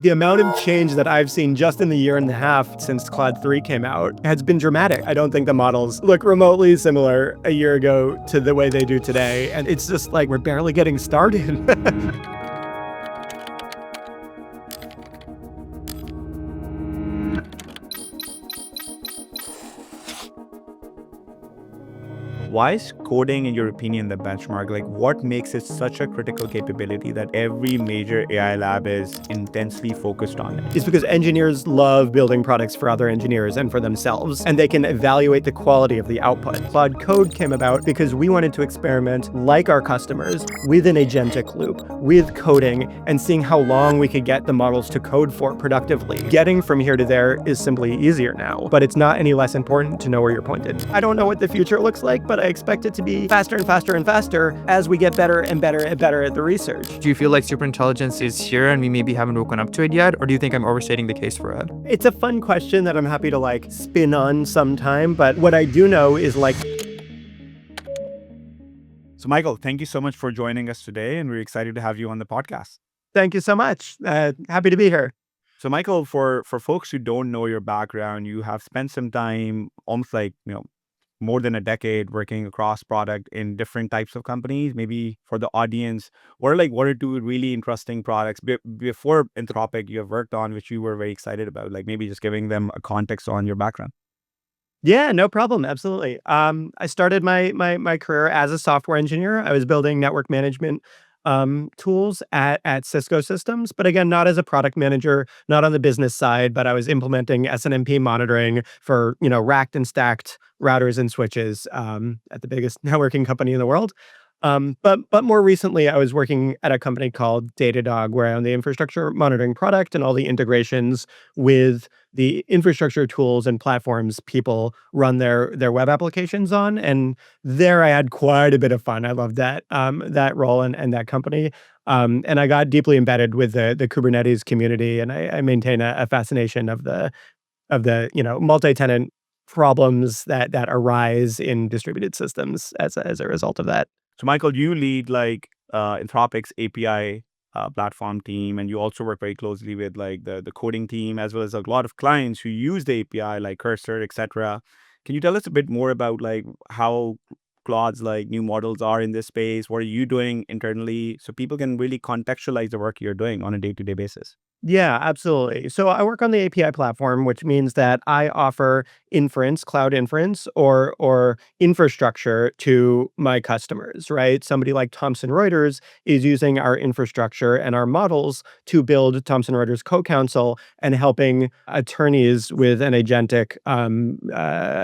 The amount of change that I've seen just in the year and a half since Claude 3 came out has been dramatic. I don't think the models look remotely similar a year ago to the way they do today. And it's just like we're barely getting started. Why is coding, in your opinion, the benchmark? Like, what makes it such a critical capability that every major AI lab is intensely focused on it? It's because engineers love building products for other engineers and for themselves, and they can evaluate the quality of the output. Claude Code came about because we wanted to experiment, like our customers, with an agentic loop, with coding, and seeing how long we could get the models to code for productively. Getting from here to there is simply easier now, but it's not any less important to know where you're pointed. I don't know what the future looks like, but I expect it to be faster and faster and faster as we get better and better and better at the research. Do you feel like superintelligence is here and we maybe haven't woken up to it yet? Or do you think I'm overstating the case for it? It's a fun question that I'm happy to spin on sometime, but what I do know is So, Michael, thank you so much for joining us today, and we're excited to have you on the podcast. Thank you so much. Happy to be here. So, Michael, for folks who don't know your background, you have spent some time, almost more than a decade, working across product in different types of companies. Maybe for the audience, what are one or two really interesting products before Anthropic you have worked on, which you were very excited about? Maybe just giving them a context on your background. Yeah, no problem. Absolutely. I started my career as a software engineer. I was building network management tools at Cisco Systems, but again, not as a product manager, not on the business side, but I was implementing SNMP monitoring for racked and stacked routers and switches at the biggest networking company in the world. But more recently, I was working at a company called Datadog, where I own the infrastructure monitoring product and all the integrations with the infrastructure tools and platforms people run their web applications on. And there I had quite a bit of fun. I loved that role and that company. And I got deeply embedded with the Kubernetes community, and I maintain a fascination of the multi-tenant problems that arise in distributed systems as a result of that. So, Michael, you lead Anthropic's API platform team, and you also work very closely with the coding team, as well as a lot of clients who use the API, like Cursor, etc. Can you tell us a bit more about how Claude's new models are in this space? What are you doing internally so people can really contextualize the work you're doing on a day-to-day basis? Yeah, absolutely. So I work on the API platform, which means that I offer inference, cloud inference, or infrastructure to my customers, right? Somebody like Thomson Reuters is using our infrastructure and our models to build Thomson Reuters Co-Counsel and helping attorneys with an agentic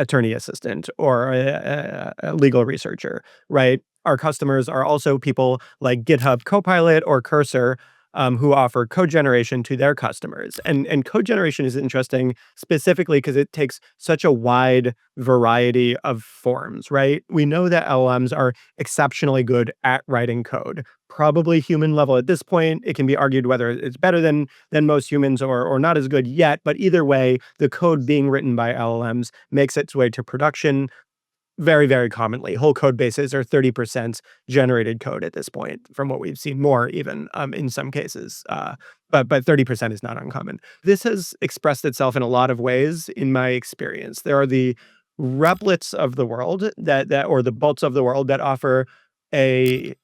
attorney assistant or a legal researcher, right? Our customers are also people like GitHub Copilot or Cursor, who offer code generation to their customers. And code generation is interesting specifically because it takes such a wide variety of forms, right? We know that LLMs are exceptionally good at writing code, probably human level at this point. It can be argued whether it's better than most humans or not as good yet. But either way, the code being written by LLMs makes its way to production very, very commonly. Whole code bases are 30% generated code at this point, from what we've seen, more even in some cases. But 30% is not uncommon. This has expressed itself in a lot of ways in my experience. There are the replets of the world that or the bolts of the world that offer a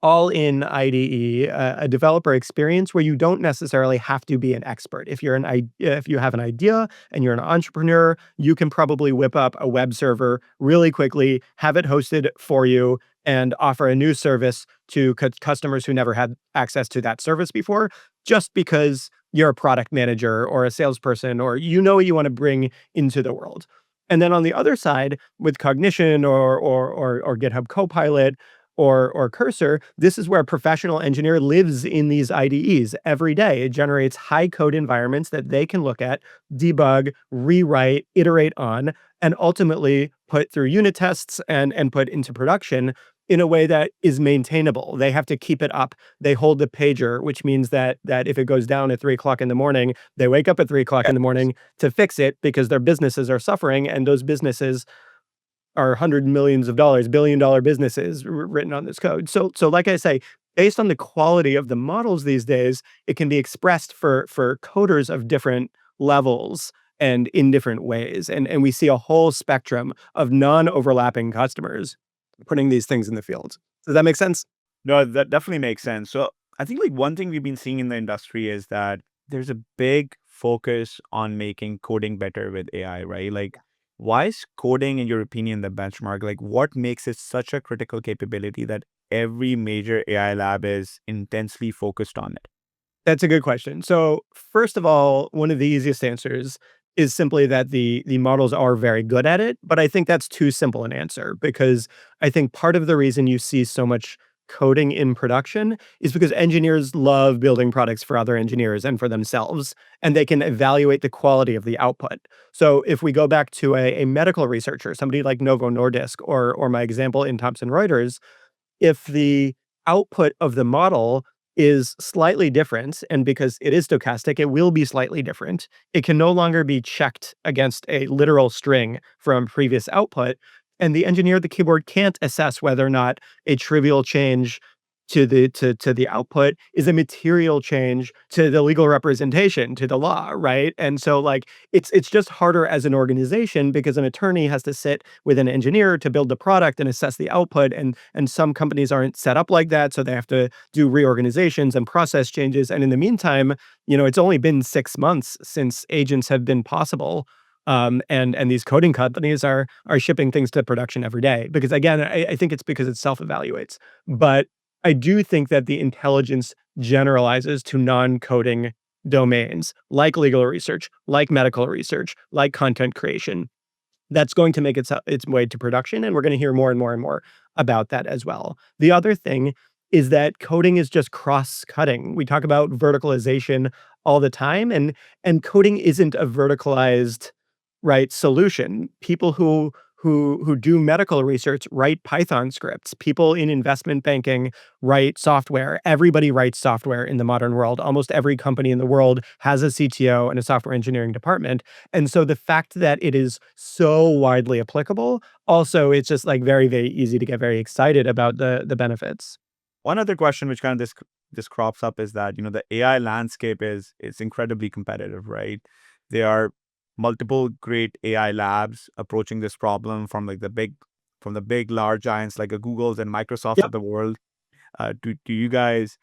all-in IDE, a developer experience where you don't necessarily have to be an expert. If you have an idea and you're an entrepreneur, you can probably whip up a web server really quickly, have it hosted for you, and offer a new service to customers who never had access to that service before, just because you're a product manager or a salesperson, or what you want to bring into the world. And then on the other side, with Cognition or GitHub Copilot, or Cursor, this is where a professional engineer lives in these IDEs every day. It generates high code environments that they can look at, debug, rewrite, iterate on, and ultimately put through unit tests and put into production in a way that is maintainable. They have to keep it up. They hold the pager, which means that if it goes down at 3:00 in the morning, they wake up at 3:00 in the morning to fix it because their businesses are suffering, and those businesses are hundreds of millions of dollars, billion-dollar businesses written on this code. So like I say, based on the quality of the models these days, it can be expressed for coders of different levels and in different ways. And we see a whole spectrum of non-overlapping customers putting these things in the field. Does that make sense? No, that definitely makes sense. So I think like one thing we've been seeing in the industry is that there's a big focus on making coding better with AI, right? Like, why is coding, in your opinion, the benchmark? Like, what makes it such a critical capability that every major AI lab is intensely focused on it? That's a good question. So, first of all, one of the easiest answers is simply that the models are very good at it, but I think that's too simple an answer because I think part of the reason you see so much coding in production is because engineers love building products for other engineers and for themselves, and they can evaluate the quality of the output. So, if we go back to a medical researcher, somebody like Novo Nordisk or my example in Thomson Reuters, if the output of the model is slightly different, and because it is stochastic, it will be slightly different, it can no longer be checked against a literal string from previous output. And the engineer at the keyboard can't assess whether or not a trivial change to the output is a material change to the legal representation, to the law, right? And so like it's just harder as an organization because an attorney has to sit with an engineer to build the product and assess the output, and some companies aren't set up like that, so they have to do reorganizations and process changes. And in the meantime, it's only been 6 months since agents have been possible. And these coding companies are shipping things to production every day because again, I think it's because it self-evaluates. But I do think that the intelligence generalizes to non-coding domains like legal research, like medical research, like content creation. That's going to make its way to production, and we're going to hear more and more and more about that as well. The other thing is that coding is just cross-cutting. We talk about verticalization all the time, and coding isn't a verticalized, right, solution. People who do medical research write Python scripts. People in investment banking write software. Everybody writes software in the modern world. Almost every company in the world has a CTO and a software engineering department. And so the fact that it is so widely applicable, also it's just like very, very easy to get very excited about the benefits. One other question which kind of this crops up is that the AI landscape is incredibly competitive, right? There are multiple great AI labs approaching this problem from the big large giants like a Google's and Microsoft's of Yep. the world. Do you guys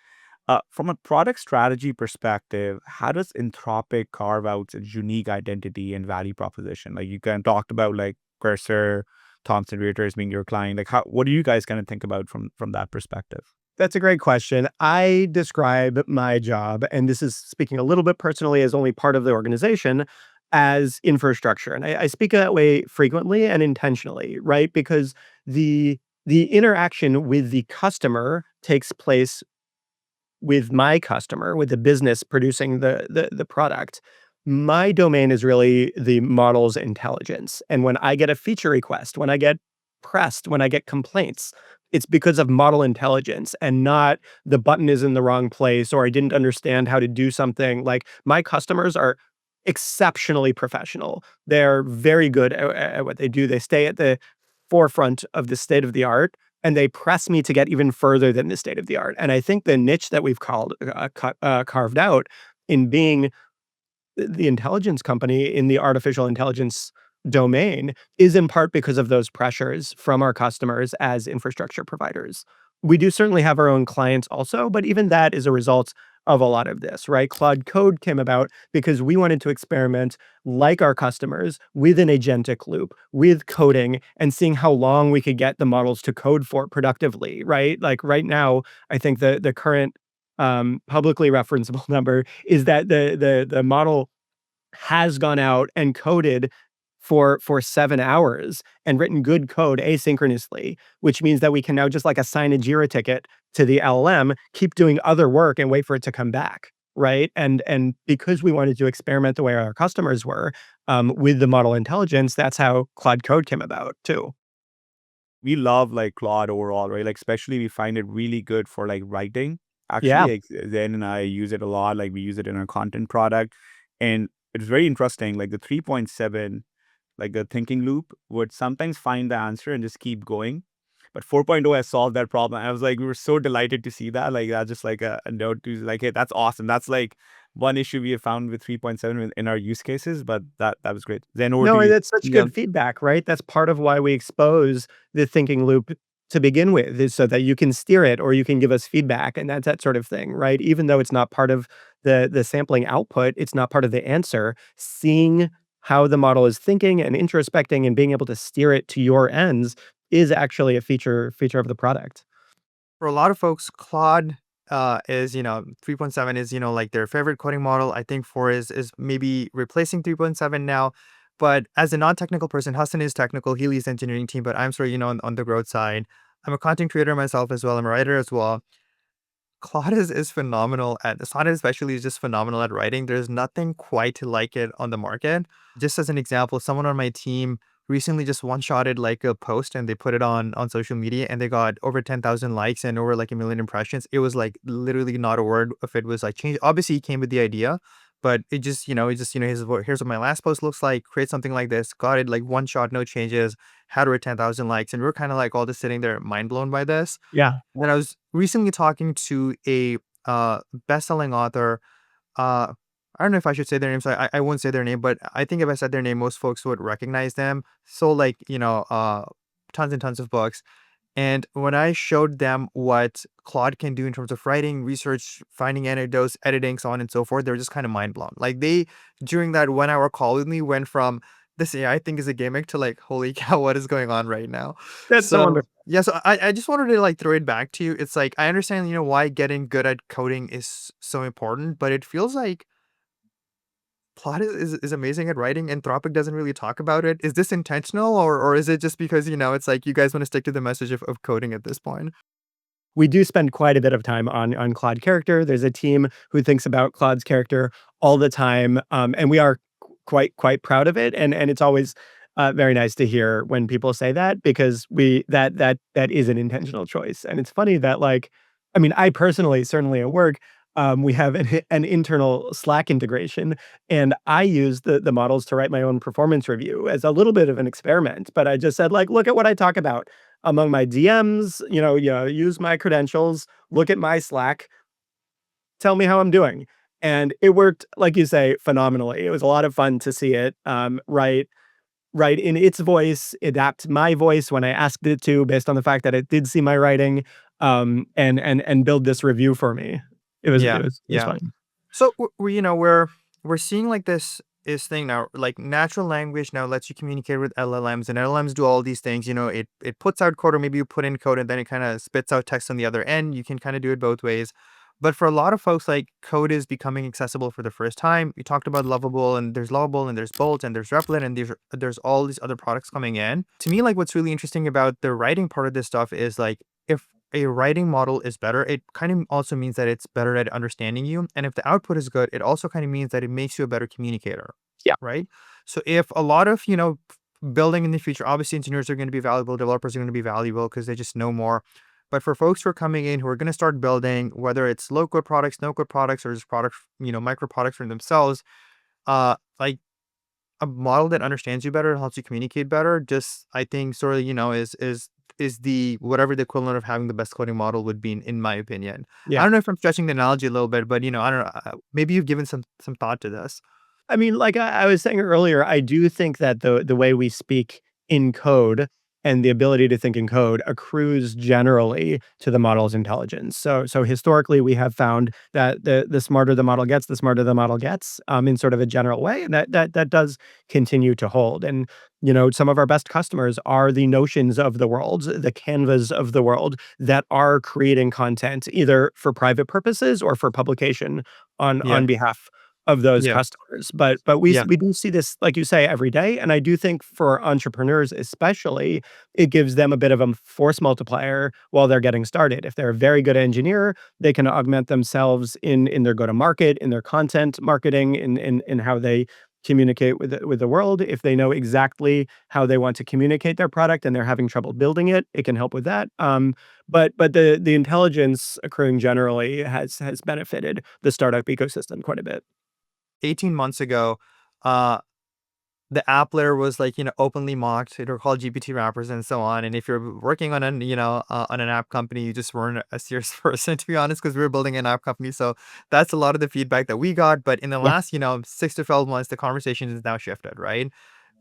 from a product strategy perspective, how does Anthropic carve out its unique identity and value proposition? Like you kind of talked about like Cursor, Thomson Reuters being your client. Like what do you guys kind of think about from that perspective? That's a great question. I describe my job, and this is speaking a little bit personally as only part of the organization, as infrastructure. And I speak that way frequently and intentionally, right? Because the interaction with the customer takes place with my customer, with the business producing the product. My domain is really the model's intelligence. And when I get a feature request, when I get pressed, when I get complaints, it's because of model intelligence and not the button is in the wrong place or I didn't understand how to do something. Like my customers are exceptionally professional. They're very good at what they do. They stay at the forefront of the state of the art, and they press me to get even further than the state of the art. And I think the niche that we've carved out in being the intelligence company in the artificial intelligence domain is in part because of those pressures from our customers as infrastructure providers. We do certainly have our own clients also, but even that is a result of a lot of this, right? Claude Code came about because we wanted to experiment like our customers with an agentic loop, with coding and seeing how long we could get the models to code for productively, right? Like right now, I think the current publicly referenceable number is that the model has gone out and coded for 7 hours and written good code asynchronously, which means that we can now just like assign a Jira ticket to the LLM, keep doing other work and wait for it to come back, right? And because we wanted to experiment the way our customers were with the model intelligence, that's how Claude Code came about too. We love like Claude overall, right? Like especially we find it really good for like writing. Yeah, Actually, like, Zen and I use it a lot. Like we use it in our content product, and it's very interesting. Like the 3.7, like the thinking loop would sometimes find the answer and just keep going. but 4.0 has solved that problem. I was like, we were so delighted to see that. Like that's just like a note to like, hey, that's awesome. That's like one issue we have found with 3.7 in our use cases, but that was great. Then over to No, and you. that's such Yeah. good feedback, right? That's part of why we expose the thinking loop to begin with, is so that you can steer it or you can give us feedback, and that's that sort of thing, right? Even though it's not part of the sampling output, it's not part of the answer. Seeing how the model is thinking and introspecting and being able to steer it to your ends is actually a feature of the product. For a lot of folks, Claude is, 3.7 is, like their favorite coding model. I think 4 is maybe replacing 3.7 now. But as a non-technical person, Hassan is technical. He leads the engineering team, but I'm sort of, on the growth side. I'm a content creator myself as well. I'm a writer as well. Claude is phenomenal at Sonnet especially is just phenomenal at writing. There's nothing quite like it on the market. Just as an example, someone on my team recently just one-shotted like a post and they put it on social media and they got over 10,000 likes and over like a million impressions. It was like literally not a word of it was like changed. Obviously, he came with the idea, but here's what my last post looks like. Create something like this. Got it like one shot, no changes. Had over 10,000 likes, and we're kind of like all just sitting there mind blown by this. Yeah. Then I was recently talking to a best-selling author. I don't know if I should say their name, so I won't say their name, but I think if I said their name, most folks would recognize them. So like, tons and tons of books. And when I showed them what Claude can do in terms of writing, research, finding anecdotes, editing, so on and so forth, they were just kind of mind blown. Like they, during that 1 hour call with me, went from this AI thing is a gimmick to like, holy cow, what is going on right now? That's so So wonderful. yeah, so I just wanted to like throw it back to you. It's like I understand, why getting good at coding is so important, but it feels like Plot is amazing at writing. Anthropic doesn't really talk about it. Is this intentional or is it just because, it's like you guys want to stick to the message of coding at this point? We do spend quite a bit of time on Claude character. There's a team who thinks about Claude's character all the time, and we are quite proud of it. And it's always very nice to hear when people say that, because that is an intentional choice. And it's funny that, like, I mean, I personally, certainly at work, we have an internal Slack integration, and I use the models to write my own performance review as a little bit of an experiment. But I just said, like, look at what I talk about among my DMs, use my credentials, look at my Slack, tell me how I'm doing. And it worked, like you say, phenomenally. It was a lot of fun to see it write in its voice, adapt my voice when I asked it to, based on the fact that it did see my writing, and build this review for me. It was Yeah, it was it was yeah. fun. So we're seeing like this thing now, like natural language now lets you communicate with LLMs, and LLMs do all these things. It puts out code, or maybe you put in code and then it kind of spits out text on the other end. You can kind of do it both ways. But for a lot of folks, like code is becoming accessible for the first time. You talked about Lovable, and there's Bolt, and there's Replit, and there's all these other products coming in. To me, like what's really interesting about the writing part of this stuff is like if a writing model is better, it kind of also means that it's better at understanding you. And if the output is good, it also kind of means that it makes you a better communicator, Yeah. right? So if a lot of, building in the future, obviously engineers are going to be valuable, developers are going to be valuable because they just know more. But for folks who are coming in who are going to start building, whether it's low code products, no code products, or just products, micro products for themselves, like a model that understands you better, helps you communicate better, just I think sort of, is the whatever the equivalent of having the best coding model would be in my opinion. I Yeah. don't know if I'm stretching the analogy a little bit, but I don't know. Maybe you've given some thought to this. I mean, like I was saying earlier, I do think that the way we speak in code and the ability to think in code accrues generally to the model's intelligence. So historically, we have found that the smarter the model gets, the smarter the model gets, in sort of a general way, and that does continue to hold. And some of our best customers are the Notions of the world, the Canvas of the world, that are creating content either for private purposes or for publication Yeah. on behalf of those Yeah. customers. But we Yeah. we do see this, like you say, every day, and I do think for entrepreneurs especially, it gives them a bit of a force multiplier while they're getting started. If they're a very good engineer, they can augment themselves in their go-to-market, in their content marketing, in how they communicate with the world. If they know exactly how they want to communicate their product and they're having trouble building it, it can help with that. But the intelligence accruing generally has benefited the startup ecosystem quite a bit. 18 months ago, uh, the app layer was like, openly mocked. They were called GPT wrappers and so on. And if you're working on on an app company, you just weren't a serious person, to be honest, because we were building an app company. So that's a lot of the feedback that we got. But in the Yeah. last, 6 to 12 months, the conversation has now shifted, right?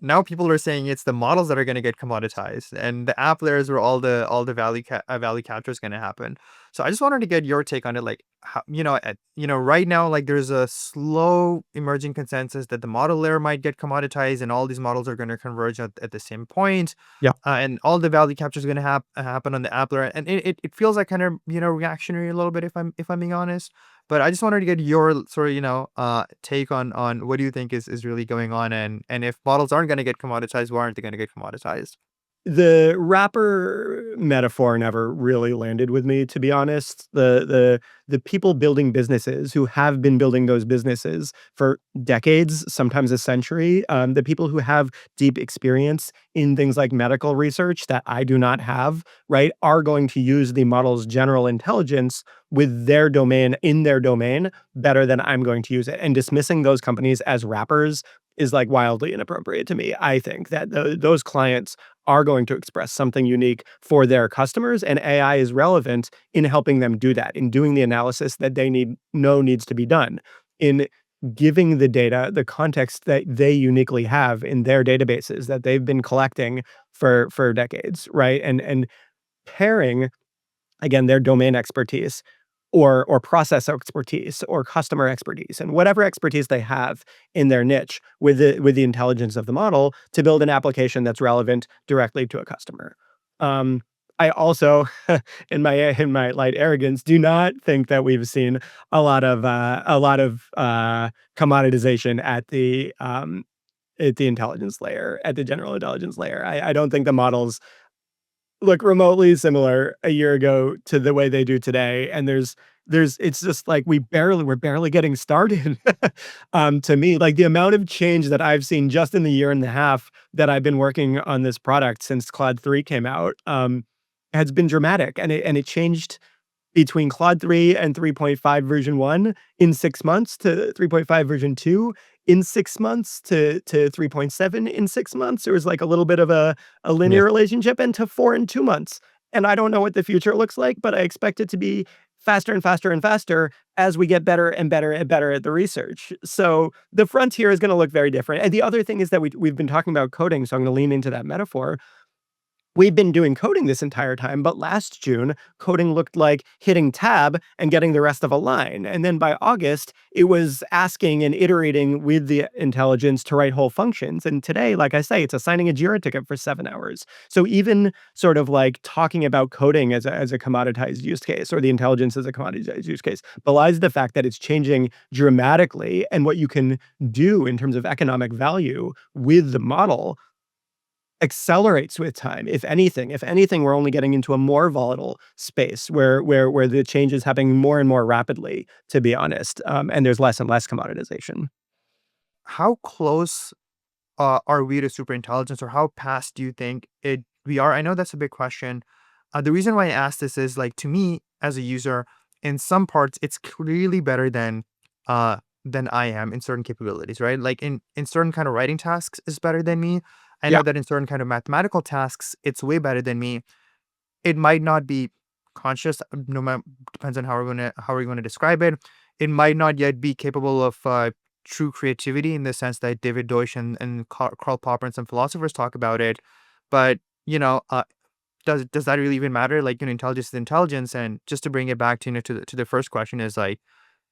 Now people are saying it's the models that are going to get commoditized, and the app layers where all the value capture is going to happen. So I just wanted to get your take on it, like how, right now, like there's a slow emerging consensus that the model layer might get commoditized, and all these models are going to converge at the same point, Yeah. and all the value capture is going to happen on the app layer, and it feels like kind of reactionary a little bit if I'm being honest. But I just wanted to get your sort of, take on what do you think is really going on, and if models aren't going to get commoditized, why aren't they going to get commoditized? The rapper metaphor never really landed with me, to be honest. The people building businesses who have been building those businesses for decades, sometimes a century, the people who have deep experience in things like medical research that I do not have, right, are going to use the model's general intelligence with their domain in their domain better than I'm going to use it. And dismissing those companies as rappers is like wildly inappropriate to me. I think that those clients are going to express something unique for their customers, and AI is relevant in helping them do that, in doing the analysis that they know needs to be done, in giving the data the context that they uniquely have in their databases that they've been collecting for decades, right? And pairing again their domain expertise or process expertise or customer expertise and whatever expertise they have in their niche with the intelligence of the model to build an application that's relevant directly to a customer. Um, I also, in my light arrogance, do not think that we've seen a lot of commoditization at the intelligence layer, at the general intelligence layer. I don't think the models look remotely similar a year ago to the way they do today, and there's it's just like we're barely getting started. To me, like, the amount of change that I've seen just in the year and a half that I've been working on this product since Claude 3 came out, has been dramatic, and it changed between Claude 3 and 3.5 version 1 in 6 months to 3.5 version 2 in 6 months to 3.7 in 6 months. There was like a little bit of a Yeah. linear relationship, and to 4 in 2 months. And I don't know what the future looks like, but I expect it to be faster and faster and faster as we get better and better and better at the research. So the frontier is going to look very different. And the other thing is that we've been talking about coding, so I'm going to lean into that metaphor. We've been doing coding this entire time, but last June, coding looked like hitting tab and getting the rest of a line. And then by August, it was asking and iterating with the intelligence to write whole functions. And today, like I say, it's assigning a Jira ticket for 7 hours. So even sort of like talking about coding as a commoditized use case, or the intelligence as a commoditized use case, belies the fact that it's changing dramatically, and what you can do in terms of economic value with the model accelerates with time. If anything, we're only getting into a more volatile space where the change is happening more and more rapidly, to be honest, and there's less and less commoditization. How close are we to superintelligence, or how past do you think we are? I know that's a big question. The reason why I ask this is, like, to me as a user, in some parts, it's clearly better than I am in certain capabilities, right? Like in certain kind of writing tasks is better than me. I know Yeah. that in certain kind of mathematical tasks, it's way better than me. It might not be conscious, no matter, depends on how we're gonna describe it. It might not yet be capable of true creativity in the sense that David Deutsch and Karl Popper and some philosophers talk about it. But does that really even matter? Like, intelligence is intelligence. And just to bring it back to to the first question is, like,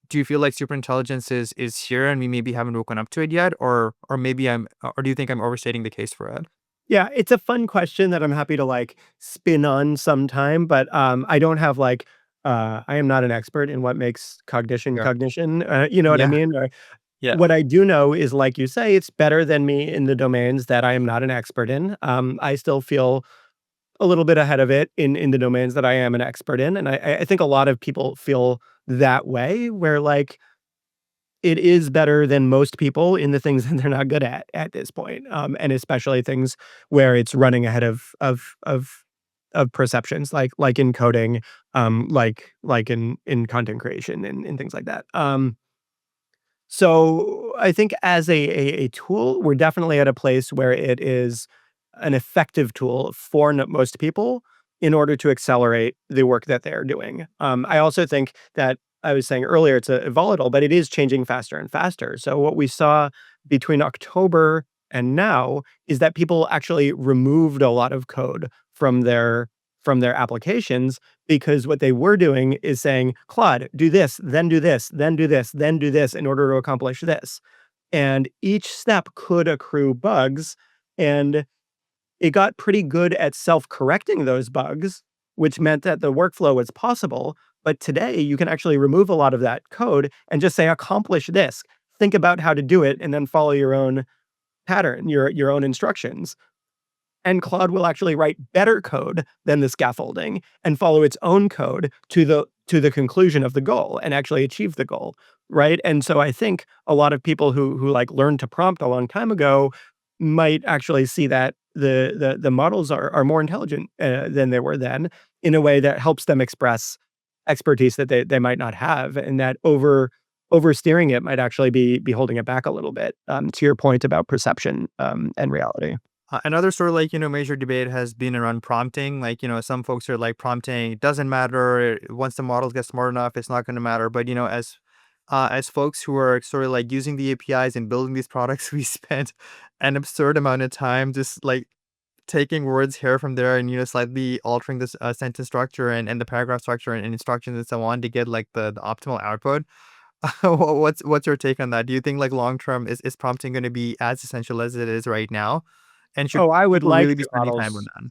do you feel like superintelligence is here and we maybe haven't woken up to it yet, or maybe or do you think I'm overstating the case for it? Yeah, it's a fun question that I'm happy to, like, spin on sometime, but, I don't have, like, I am not an expert in what makes cognition Sure. cognition, you know what I Yeah. mean? Or Yeah. what I do know is, like you say, it's better than me in the domains that I am not an expert in. I still feel a little bit ahead of it in the domains that I am an expert in, and I think a lot of people feel that way, where, like, it is better than most people in the things that they're not good at this point, and especially things where it's running ahead of perceptions, like in coding, like in content creation and things like that. So I think as a tool, we're definitely at a place where it is an effective tool for most people in order to accelerate the work that they're doing. I also think that I was saying earlier, it's a volatile, but it is changing faster and faster. So what we saw between October and now is that people actually removed a lot of code from their applications because what they were doing is saying, Claude, do this, then do this, then do this, then do this in order to accomplish this. And each step could accrue bugs. And it got pretty good at self-correcting those bugs, which meant that the workflow was possible. But today you can actually remove a lot of that code and just say, accomplish this. Think about how to do it and then follow your own pattern, your own instructions. And Claude will actually write better code than the scaffolding and follow its own code to the conclusion of the goal and actually achieve the goal, right? And so I think a lot of people who like learned to prompt a long time ago might actually see that the models are more intelligent than they were then in a way that helps them express expertise that they might not have, and that oversteering it might actually be holding it back a little bit. To your point about perception and reality. Another sort of like, major debate has been around prompting. Like, some folks are like prompting, it doesn't matter. Once the models get smart enough, it's not going to matter. But, as folks who are sort of like using the APIs and building these products, we spent an absurd amount of time just like taking words here from there and, slightly altering this sentence structure and the paragraph structure and instructions and so on to get like the optimal output. What's your take on that? Do you think like long term is prompting going to be as essential as it is right now? And should Oh, I would people like really be the spending time on models. that?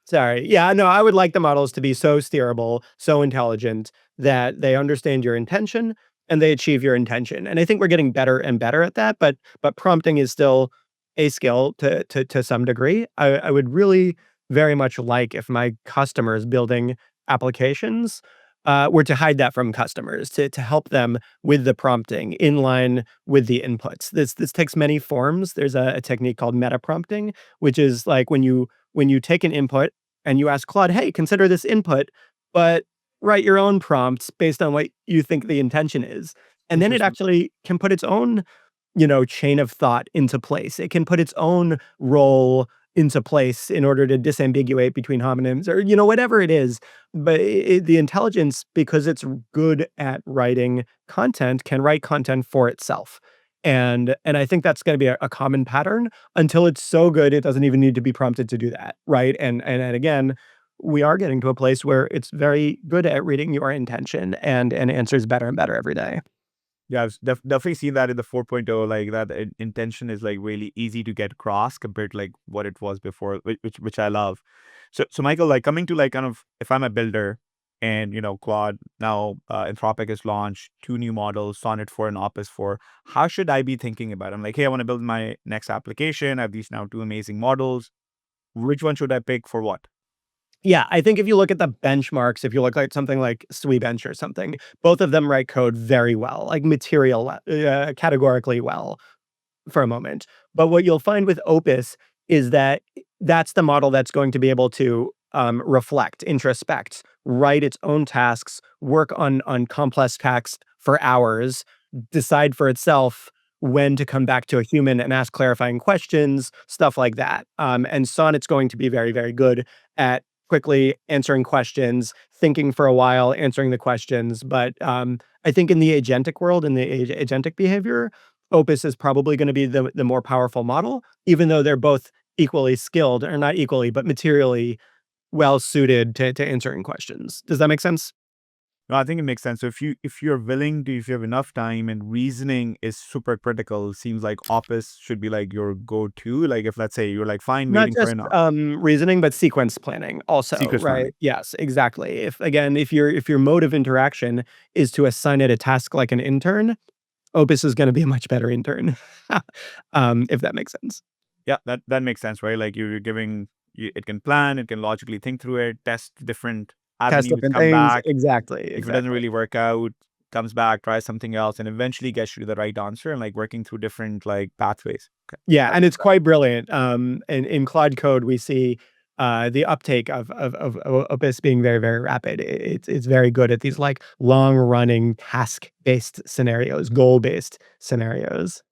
Sorry. Yeah, no, I would like the models to be so steerable, so intelligent that they understand your intention and they achieve your intention. And I think we're getting better and better at that, but prompting is still a skill to some degree. I would really very much like if my customers building applications were to hide that from customers, to help them with the prompting in line with the inputs. This takes many forms. There's a technique called meta prompting, which is like when you take an input and you ask Claude, hey, consider this input, but write your own prompts based on what you think the intention is. And then it Interesting. actually can put its own, chain of thought into place. It can put its own role into place in order to disambiguate between homonyms or, whatever it is. But the intelligence, because it's good at writing content, can write content for itself. And I think that's going to be a common pattern until it's so good it doesn't even need to be prompted to do that, right? And again, we are getting to a place where it's very good at reading your intention and answers better and better every day. Yeah, I've definitely seen that in the 4.0, like that intention is like really easy to get across compared to like what it was before, which I love. So Michael, like coming to like kind of if I'm a builder and Claude now Anthropic has launched two new models, Sonnet 4 and Opus 4. How should I be thinking about it? I'm like, hey, I want to build my next application. I have these now two amazing models. Which one should I pick for what? Yeah, I think if you look at the benchmarks, if you look at something like Swebench or something, both of them write code very well, like categorically well for a moment. But what you'll find with Opus is that that's the model that's going to be able to reflect, introspect, write its own tasks, work on complex tasks for hours, decide for itself when to come back to a human and ask clarifying questions, stuff like that. And Sonnet's going to be very, very good at quickly answering questions, thinking for a while, answering the questions. But I think in the agentic world, in the agentic behavior, Opus is probably going to be the more powerful model, even though they're both equally skilled, or not equally, but materially well suited to answering questions. Does that make sense? No, I think it makes sense. So if you're willing to, if you have enough time and reasoning is super critical, seems like Opus should be like your go-to. Like if let's say you're like fine Not waiting for just an reasoning, but sequence planning also, secret right? planning. Yes, exactly. If your mode of interaction is to assign it a task like an intern, Opus is going to be a much better intern, if that makes sense. Yeah, that makes sense, right? Like you're giving it can plan, it can logically think through it, test different Test avenues, different come things. back. Exactly, If it doesn't exactly. really work out, comes back, tries something else, and eventually gets you to the right answer and like working through different like pathways. Okay. Yeah, That, and it's that- quite brilliant. In Claude Code, we see the uptake of Opus being very, very rapid. It's very good at these like long running task based scenarios, goal based scenarios.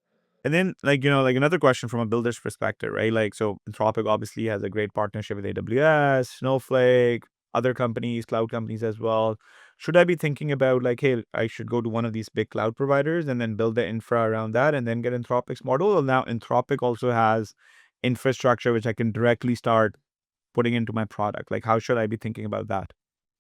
And then, like, like another question from a builder's perspective, right? Like, so Anthropic obviously has a great partnership with AWS, Snowflake, other companies, cloud companies as well. Should I be thinking about like, hey, I should go to one of these big cloud providers and then build the infra around that and then get Anthropic's model? Well, now Anthropic also has infrastructure which I can directly start putting into my product. Like, how should I be thinking about that?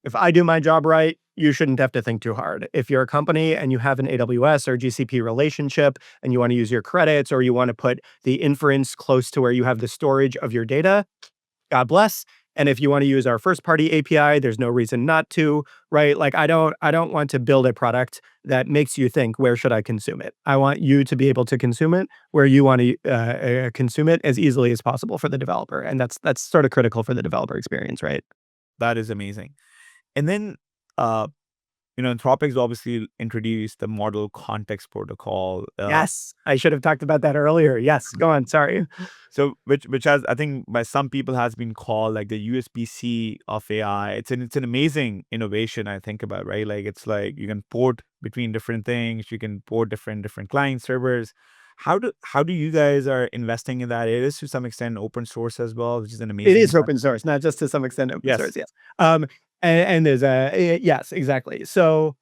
If I do my job right, you shouldn't have to think too hard. If you're a company and you have an AWS or GCP relationship and you want to use your credits or you want to put the inference close to where you have the storage of your data, God bless. And if you want to use our first party API, there's no reason not to, right? Like I don't want to build a product that makes you think, where should I consume it? I want you to be able to consume it where you want to consume it as easily as possible for the developer. And that's sort of critical for the developer experience, right? That is amazing. And then, uh, Anthropic's obviously introduced the model context protocol. Yes, I should have talked about that earlier. Yes, go on. Sorry. So which has, I think, by some people has been called like the USB-C of AI. It's an amazing innovation, I think about, right? Like it's like you can port between different things, you can port different client servers. How do you guys are investing in that? It is to some extent open source as well, which is an It amazing is open source, not just to some extent open Yes. source. Yes. And there's yes, exactly. So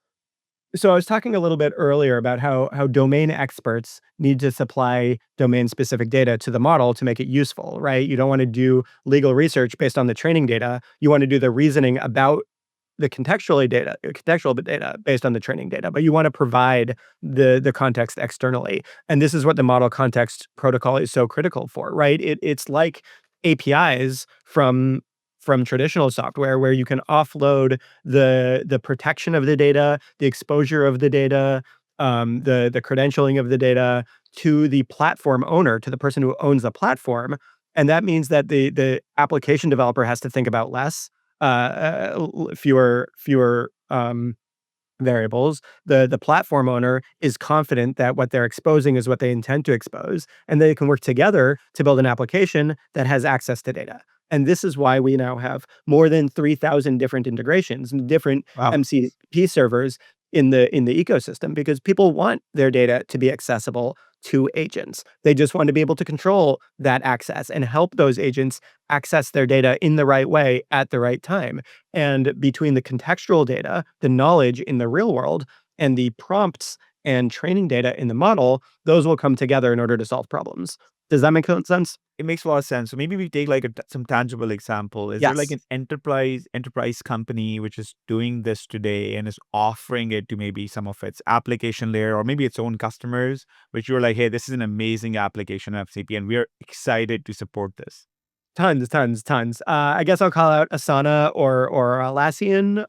I was talking a little bit earlier about how domain experts need to supply domain specific data to the model to make it useful, right? You don't want to do legal research based on the training data. You want to do the reasoning about the contextual data based on the training data, but you want to provide the context externally. And this is what the model context protocol is so critical for, right? It's like APIs from traditional software where you can offload the protection of the data, the exposure of the data, the credentialing of the data to the platform owner, to the person who owns the platform. And that means that the application developer has to think about less, fewer variables. The platform owner is confident that what they're exposing is what they intend to expose, and they can work together to build an application that has access to data. And this is why we now have more than 3,000 different integrations and different Wow. MCP servers in the ecosystem, because people want their data to be accessible to agents. They just want to be able to control that access and help those agents access their data in the right way at the right time. And between the contextual data, the knowledge in the real world, and the prompts and training data in the model, those will come together in order to solve problems. Does that make sense? It makes a lot of sense. So maybe we take like some tangible example. Is there like Yes. an enterprise company which is doing this today and is offering it to maybe some of its application layer or maybe its own customers, which you're like, hey, this is an amazing application of FCP and we're excited to support this? Tons. I guess I'll call out Asana or Atlassian.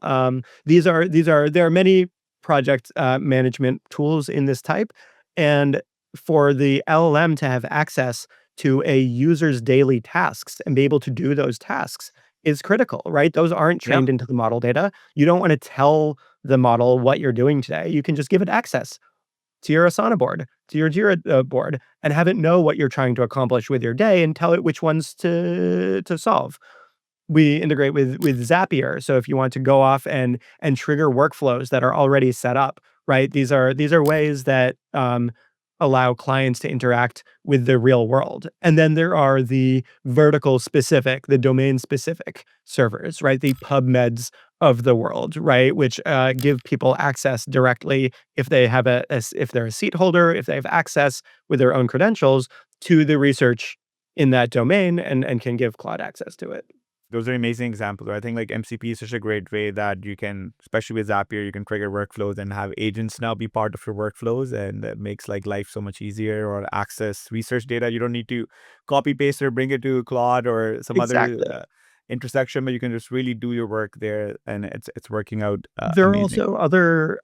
There are many project management tools in this type, and for the LLM to have access to a user's daily tasks and be able to do those tasks is critical, right? Those aren't Yeah. trained into the model data. You don't want to tell the model what you're doing today. You can just give it access to your Asana board, to your Jira board, and have it know what you're trying to accomplish with your day and tell it which ones to solve. We integrate with Zapier, so if you want to go off and trigger workflows that are already set up, right? These are ways that allow clients to interact with the real world. And then there are the vertical specific, the domain specific servers, right? The PubMeds of the world, right? Which give people access directly if they have if they're a seat holder, if they have access with their own credentials to the research in that domain, and can give Claude access to it. Those are amazing examples. I think like MCP is such a great way that you can, especially with Zapier, you can trigger workflows and have agents now be part of your workflows, and that makes like life so much easier. Or access research data, you don't need to copy paste or bring it to Claude or some other Exactly. intersection, but you can just really do your work there, and it's working out There are amazing. also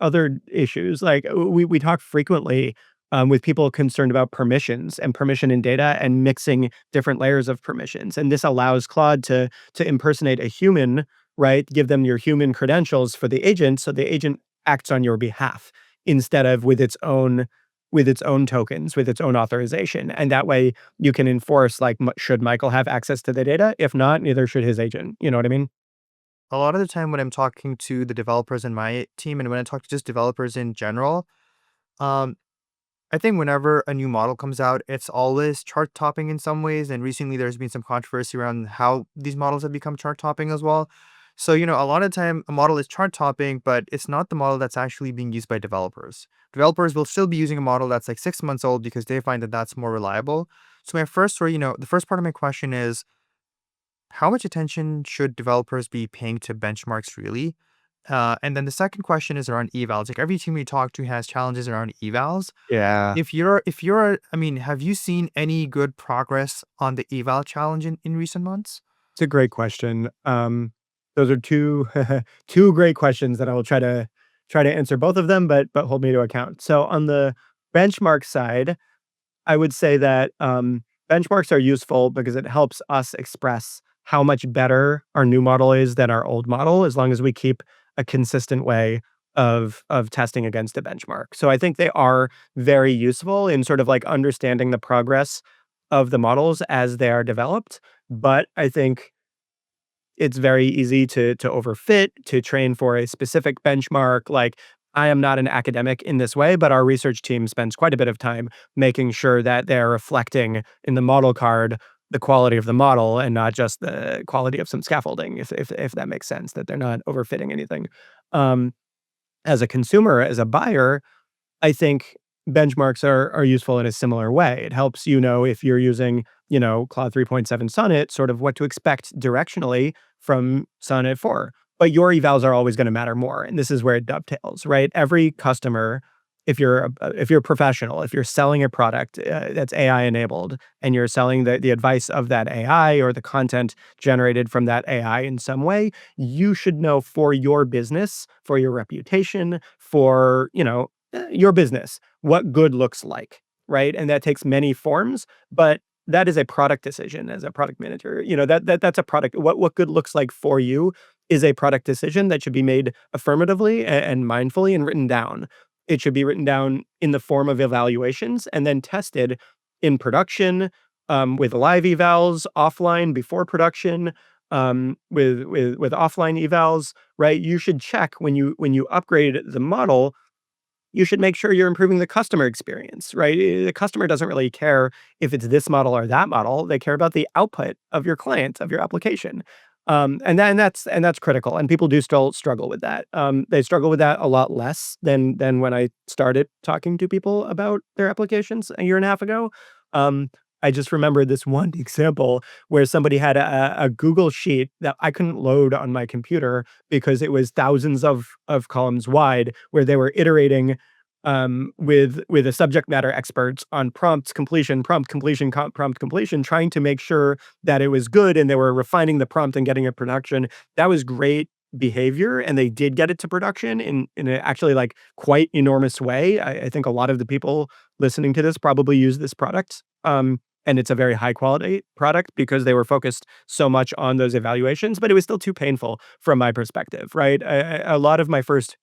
other issues. Like we talk frequently with people concerned about permissions and permission in data and mixing different layers of permissions. And this allows Claude to impersonate a human, right? Give them your human credentials for the agent, so the agent acts on your behalf instead of with its own with its own tokens, with its own authorization. And that way you can enforce, like, should Michael have access to the data? If not, neither should his agent. You know what I mean? A lot of the time when I'm talking to the developers in my team and when I talk to just developers in general, um, I think whenever a new model comes out, it's always chart topping in some ways. And recently there's been some controversy around how these models have become chart topping as well. So, a lot of the time a model is chart topping, but it's not the model that's actually being used by developers. Developers will still be using a model that's like 6 months old because they find that that's more reliable. So my first, or, the first part of my question is, how much attention should developers be paying to benchmarks really? And then the second question is around evals. Like every team we talk to has challenges around evals. Yeah. I mean, have you seen any good progress on the eval challenge in recent months? It's a great question. Those are two two great questions that I will try to answer both of them, but hold me to account. So on the benchmark side, I would say that benchmarks are useful because it helps us express how much better our new model is than our old model, as long as we keep a consistent way of testing against a benchmark. So I think they are very useful in sort of like understanding the progress of the models as they are developed. But I think it's very easy to overfit, to train for a specific benchmark. Like, I am not an academic in this way, but our research team spends quite a bit of time making sure that they're reflecting in the model card the quality of the model and not just the quality of some scaffolding, if that makes sense, that they're not overfitting anything. Um, as a consumer, as a buyer, I think benchmarks are useful in a similar way. It helps you know if you're using, Claude 3.7 Sonnet, sort of what to expect directionally from Sonnet 4. But your evals are always going to matter more, and this is where it dovetails, right? Every customer, if you're a professional, if you're selling a product that's AI enabled, and you're selling the advice of that AI or the content generated from that AI in some way, you should know for your business, for your reputation, for your business, what good looks like, right? And that takes many forms, but that is a product decision as a product manager. That's a product. What good looks like for you is a product decision that should be made affirmatively and mindfully and written down. It should be written down in the form of evaluations and then tested in production, with live evals, offline before production, with offline evals, right? You should check when you upgrade the model, you should make sure you're improving the customer experience, right? The customer doesn't really care if it's this model or that model. They care about the output of your client, of your application. And that's critical. And people do still struggle with that. They struggle with that a lot less than when I started talking to people about their applications a year and a half ago. Um, I just remember this one example where somebody had a Google sheet that I couldn't load on my computer because it was thousands of columns wide, where they were iterating with a subject matter experts on prompt completion, prompt completion, trying to make sure that it was good, and they were refining the prompt and getting it production. That was great behavior, and they did get it to production in a actually like quite enormous way. I think a lot of the people listening to this probably use this product. And it's a very high quality product because they were focused so much on those evaluations, but it was still too painful from my perspective, right? A lot of my first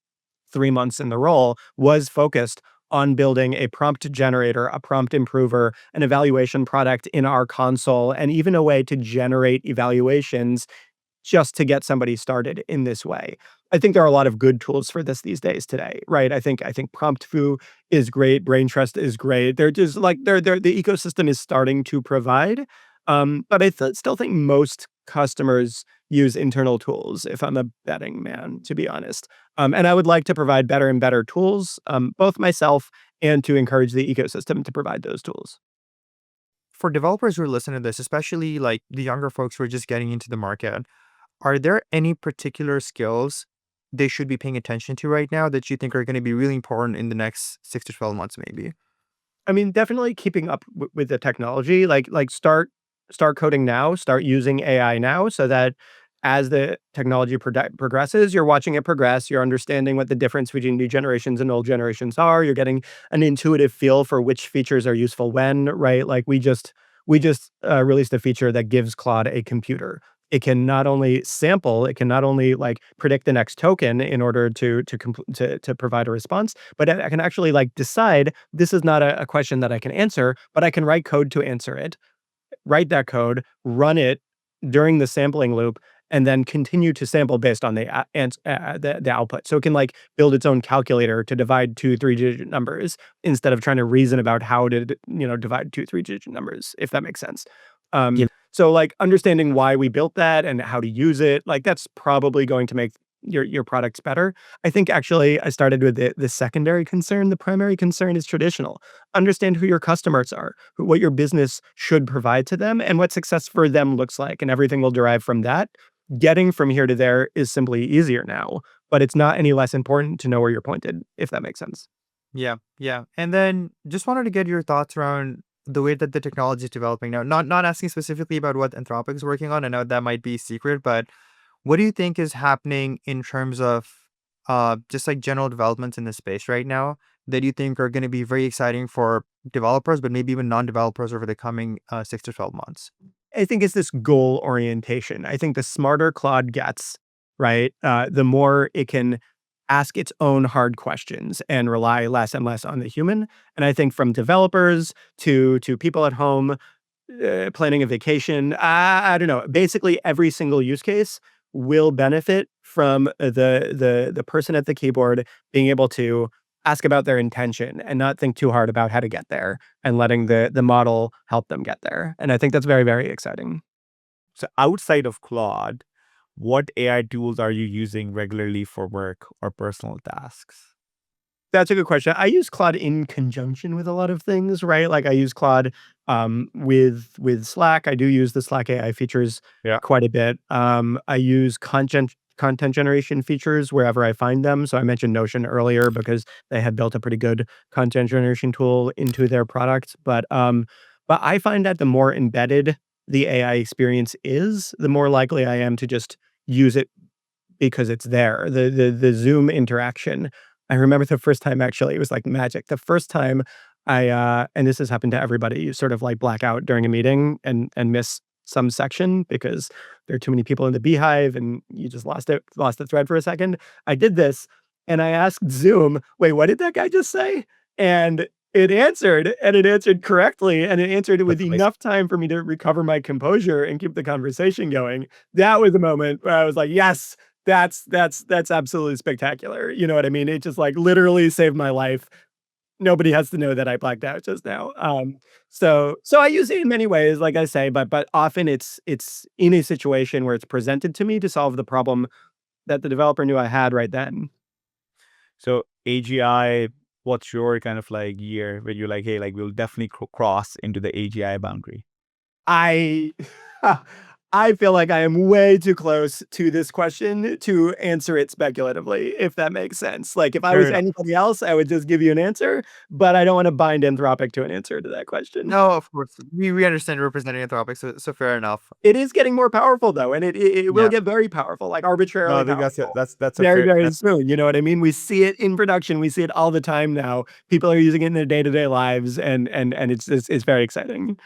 3 months in the role was focused on building a prompt generator, a prompt improver, an evaluation product in our console, and even a way to generate evaluations just to get somebody started in this way. I think there are a lot of good tools for this these days today, right? I think Prompt Foo is great, Brain Trust is great. They're just like the ecosystem is starting to provide, but still think most customers use internal tools. If I'm a betting man, to be honest, and I would like to provide better and better tools, both myself and to encourage the ecosystem to provide those tools. For developers who are listening to this, especially like the younger folks who are just getting into the market, are there any particular skills they should be paying attention to right now that you think are going to be really important in the next 6 to 12 months, maybe? I mean, definitely keeping up with the technology, like start coding now, start using AI now so that as the technology progresses, you're watching it progress, you're understanding what the difference between new generations and old generations are, you're getting an intuitive feel for which features are useful when, right? Like we just released a feature that gives Claude a computer. It can not only sample, it can not only like predict the next token in order to provide a response, but I can actually like decide this is not a question that I can answer, but I can write code to answer it, write that code, run it during the sampling loop, and then continue to sample based on the output. So it can like build its own calculator to divide two 3-digit numbers instead of trying to reason about how to divide two 3-digit numbers, if that makes sense. Yeah. So like understanding why we built that and how to use it, like that's probably going to make your products better. I think actually I started with the secondary concern. The primary concern is traditional. Understand who your customers are, what your business should provide to them, and what success for them looks like, and everything will derive from that. Getting from here to there is simply easier now, but it's not any less important to know where you're pointed, if that makes sense. Yeah, yeah. And then just wanted to get your thoughts around the way that the technology is developing now. Not asking specifically about what Anthropic is working on. I know that might be secret, but what do you think is happening in terms of just like general developments in the space right now that you think are going to be very exciting for developers, but maybe even non-developers over the coming 6 to 12 months? I think it's this goal orientation. I think the smarter Claude gets, right, the more it can ask its own hard questions and rely less and less on the human. And I think from developers to people at home planning a vacation, I don't know. Basically, every single use case will benefit from the person at the keyboard being able to ask about their intention and not think too hard about how to get there and letting the model help them get there. And I think that's very, very exciting. So outside of Claude, what AI tools are you using regularly for work or personal tasks? That's a good question. I use Claude in conjunction with a lot of things, right? Like I use Claude with Slack. I do use the Slack AI features Yeah. quite a bit. I use content generation features wherever I find them. So I mentioned Notion earlier because they had built a pretty good content generation tool into their product. But I find that the more embedded the AI experience is, the more likely I am to just use it because it's there. The Zoom interaction. I remember the first time actually, it was like magic. The first time and this has happened to everybody, you sort of like black out during a meeting and miss some section because there are too many people in the beehive and you just lost the thread for a second. I did this and I asked Zoom, wait, what did that guy just say? And it answered correctly, and it answered it with That's amazing. enough time for me to recover my composure and keep the conversation going. That was the moment where I was like, yes, that's absolutely spectacular. You know what I mean? It just like literally saved my life. Nobody has to know that I blacked out just now. So I use it in many ways, like I say, but often it's in a situation where it's presented to me to solve the problem that the developer knew I had right then. So AGI, what's your kind of like year where you're like, hey, like we'll definitely cross into the AGI boundary? I I feel like I am way too close to this question to answer it speculatively, if that makes sense. Like if I Fair was enough. anybody else, I would just give you an answer, but I don't want to bind Anthropic to an answer to that question. No, of course. We understand you're representing Anthropic, so fair enough. It is getting more powerful though, and it will Yeah. get very powerful, like No, arbitrarily I think powerful. that's a Very, fair. very soon. You know what I mean? We see it in production. We see it all the time now. People are using it in their day-to-day lives, and it's very exciting.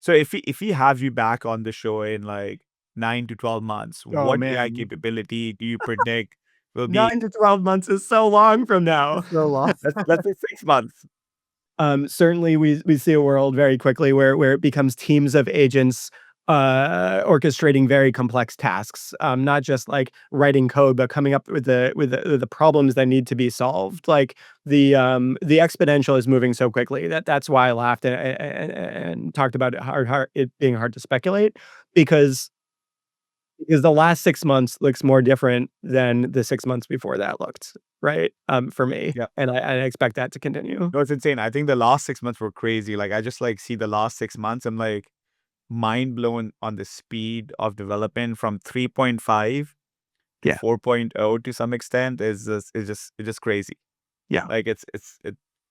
So if we have you back on the show in like 9 to 12 months, Oh what AI man. capability do you predict will be? 9 to 12 months is so long from now. So long. Let's say 6 months. Certainly, we see a world very quickly where it becomes teams of agents orchestrating very complex tasks, not just like writing code, but coming up with the problems that need to be solved. Like the exponential is moving so quickly that's why I laughed and talked about it being hard to speculate because the last 6 months looks more different than the 6 months before that looked, right? For me, Yeah. and I expect that to continue. No, it's insane. I think the last 6 months were crazy. Like I just like see the last 6 months. I'm like mind blown on the speed of development from 3.5 to Yeah, 4.0 to some extent it's just crazy. yeah. Like it's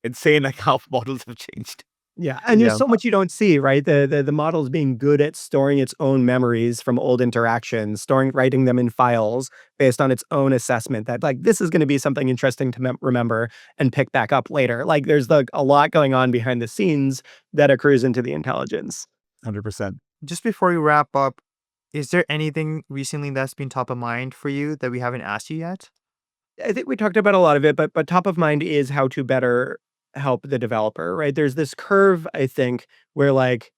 insane like how models have changed. Yeah, and there's Yeah. so much you don't see, right? The model's being good at storing its own memories from old interactions, writing them in files based on its own assessment that like this is going to be something interesting to remember and pick back up later. Like there's like a lot going on behind the scenes that accrues into the intelligence. 100%. Just before we wrap up, Is there anything recently that's been top of mind for you that we haven't asked you yet? I think we talked about a lot of it, but top of mind is how to better help the developer, right? There's this curve, I think, where like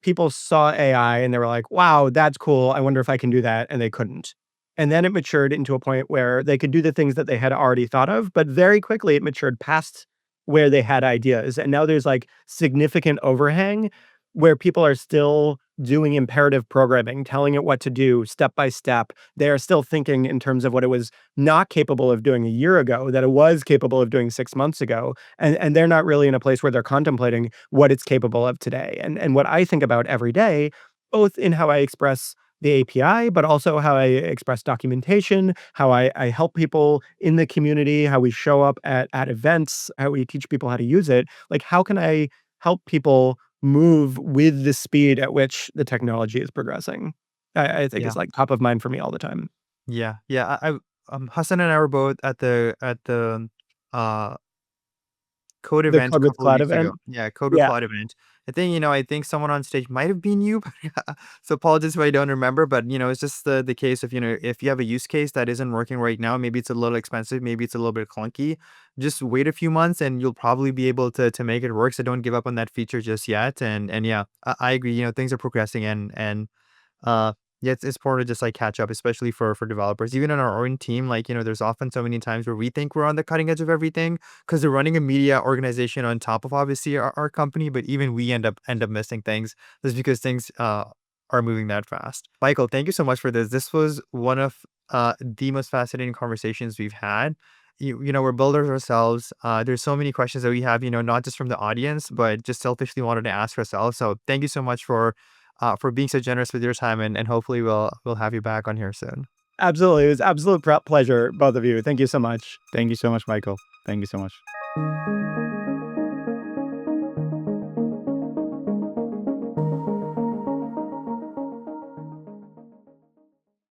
people saw AI and they were like, wow, that's cool. I wonder if I can do that. And they couldn't. And then it matured into a point where they could do the things that they had already thought of, but very quickly it matured past where they had ideas. And now there's like significant overhang where people are still doing imperative programming, telling it what to do step by step. They are still thinking in terms of what it was not capable of doing a year ago, that it was capable of doing 6 months ago. And they're not really in a place where they're contemplating what it's capable of today. And what I think about every day, both in how I express the API, but also how I express documentation, how I help people in the community, how we show up at events, how we teach people how to use it. Like, how can I help people move with the speed at which the technology is progressing? I think Yeah. is like top of mind for me all the time. Yeah. Yeah. Hassan and I were both at the code The event a Code with couple of Cloud weeks ago. event. Yeah, code with Yeah, Claude event. I think someone on stage might have been you, but so apologies if I don't remember. But it's just the case of if you have a use case that isn't working right now, maybe it's a little expensive, maybe it's a little bit clunky. Just wait a few months, and you'll probably be able to make it work. So don't give up on that feature just yet. And yeah, I agree. Things are progressing, and uh, yeah, it's important to just like catch up, especially for developers. Even on our own team, like, there's often so many times where we think we're on the cutting edge of everything because we're running a media organization on top of obviously our company, but even we end up missing things just because things are moving that fast. Michael, thank you so much for this. This was one of the most fascinating conversations we've had. We're builders ourselves. There's so many questions that we have, not just from the audience, but just selfishly wanted to ask ourselves. So thank you so much for being so generous with your time, and hopefully we'll have you back on here soon. absolutely. It was absolute pleasure, both of you. Thank you so much. Thank you so much, Michael. Thank you so much.